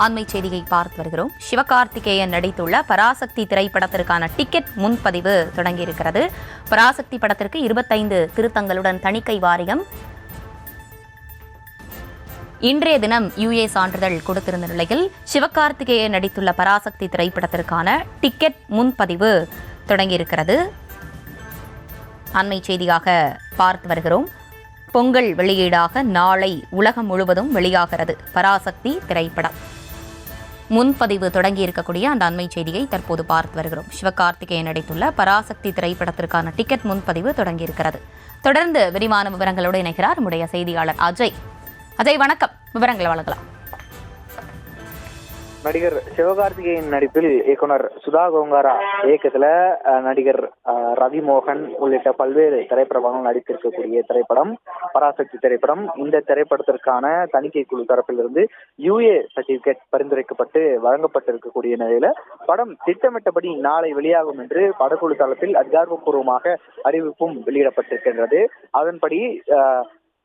ஆண்மை செய்தியை பார்த்து வருகிறோம். சிவகார்த்திகேயன் நடித்துள்ள பராசக்தி திரைப்படத்திற்கான டிக்கெட் முன்பதிவு தொடங்கியிருக்கிறது. பராசக்தி படத்திற்கு 25 திருத்தங்களுடன் தணிக்கை வாரியம் இன்றைய தினம் யுஏ சான்றிதழ் கொடுத்திருந்த நிலையில் சிவகார்த்திகேயன் நடித்துள்ள பராசக்தி திரைப்படத்திற்கான டிக்கெட் முன்பதிவு தொடங்கியிருக்கிறது. அண்மை செய்தியாக பார்த்து வருகிறோம். பொங்கல் வெளியீடாக நாளை உலகம் முழுவதும் வெளியாகிறது பராசக்தி திரைப்படம். முன்பதிவு தொடங்கியிருக்கக்கூடிய அந்த அண்மை செய்தியை தற்போது பார்த்து வருகிறோம். சிவகார்த்திகேயன் நடித்துள்ள பராசக்தி திரைப்படத்திற்கான டிக்கெட் முன்பதிவு தொடங்கியிருக்கிறது. தொடர்ந்து விரிவான விவரங்களோடு இணைகிறார் நம்முடைய செய்தியாளர் அஜய். அஜய் வணக்கம், விவரங்களை வழங்கலாம். நடிகர் சிவகார்த்திகேயன் நடிப்பில் இயக்குனர் சுதா கோங்காரா இயக்கத்துல நடிகர் ரவி மோகன் உள்ளிட்ட பல்வேறு திரைப்படங்கள் நடித்திருக்கக்கூடிய திரைப்படம் பராசக்தி திரைப்படம். இந்த திரைப்படத்திற்கான தணிக்கை குழு தரப்பிலிருந்து யுஏ சர்டிபிகேட் பரிந்துரைக்கப்பட்டு வழங்கப்பட்டிருக்கக்கூடிய நிலையில படம் திட்டமிட்டபடி நாளை வெளியாகும் என்று படக்குழு தளத்தில் அதிகாரப்பூர்வமாக அறிவிப்பும் வெளியிடப்பட்டிருக்கின்றது. அதன்படி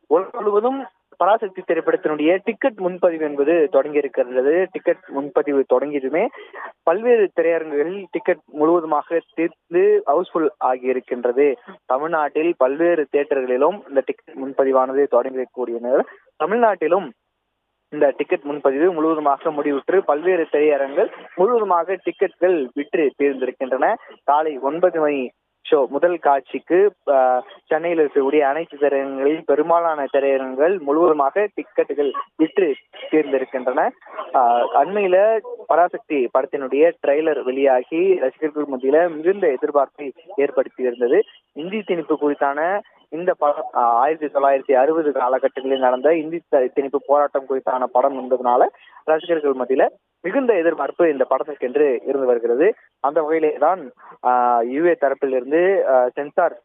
உலகம் முழுவதும் பராசக்தி திரைப்படத்தினுடைய டிக்கெட் முன்பதிவு என்பது தொடங்கி இருக்கிறது. டிக்கெட் முன்பதிவு தொடங்கியதுமே பல்வேறு திரையரங்குகளில் டிக்கெட் முழுவதுமாக தீர்ந்து ஹவுஸ்ஃபுல் ஆகி இருக்கின்றது. தமிழ்நாட்டில் பல்வேறு தியேட்டர்களிலும் இந்த டிக்கெட் முன்பதிவானது தொடங்கக்கூடிய நேரம் தமிழ்நாட்டிலும் இந்த டிக்கெட் முன்பதிவு முழுவதுமாக முடிவுற்று பல்வேறு திரையரங்குகள் முழுவதுமாக டிக்கெட்கள் விற்று தீர்ந்திருக்கின்றன. காலை 9 மணி ஷோ முதல் காட்சிக்கு சென்னையில் இருக்கக்கூடிய அனைத்து திரையரங்குகளில் பெரும்பாலான திரையரங்குகள் முழுவதுமாக டிக்கெட்டுகள் விற்று தீர்ந்திருக்கின்றன. அண்மையில பராசக்தி படத்தினுடைய ட்ரெய்லர் வெளியாகி ரசிகர்கள் மத்தியில மிகுந்த எதிர்பார்ப்பை ஏற்படுத்தி இருந்தது. இந்தி திணிப்பு குறித்தான இந்த படம் 1960 காலகட்டங்களில் நடந்த இந்தி திணிப்பு போராட்டம் குறித்தான படம் என்பதனால ரசிகர்கள் மத்தியில மிகுந்த எதிர்பார்ப்பு இந்த படத்திற்கென்று இருந்து வருகிறது. அந்த வகையிலே தான் யுஏ தரப்பிலிருந்து சென்சார்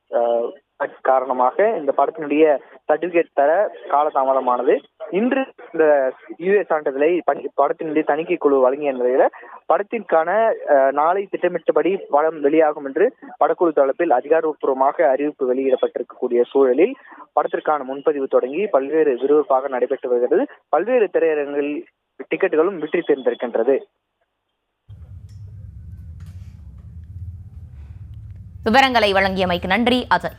காரணமாக இந்த படத்தினுடைய சர்டிபிகேட் தர காலதாமதமானது. இன்று இந்த யுஏ சான்றிதழை படத்தினுடைய தணிக்கை குழு வழங்கிய நிலையில படத்திற்கான நாளை திட்டமிட்டபடி படம் வெளியாகும் என்று படக்குழு தளத்தில் அதிகாரப்பூர்வமாக அறிவிப்பு வெளியிடப்பட்டிருக்கக்கூடிய சூழலில் படத்திற்கான முன்பதிவு தொடங்கி பல்வேறு விறுவிறுப்பாக நடைபெற்று வருகிறது. பல்வேறு திரையரங்கில் டிக்கெட்டுகளும் விற்று தீர்ந்திருக்கின்றது. விவரங்களை வழங்கியமைக்கு நன்றி அஜய்.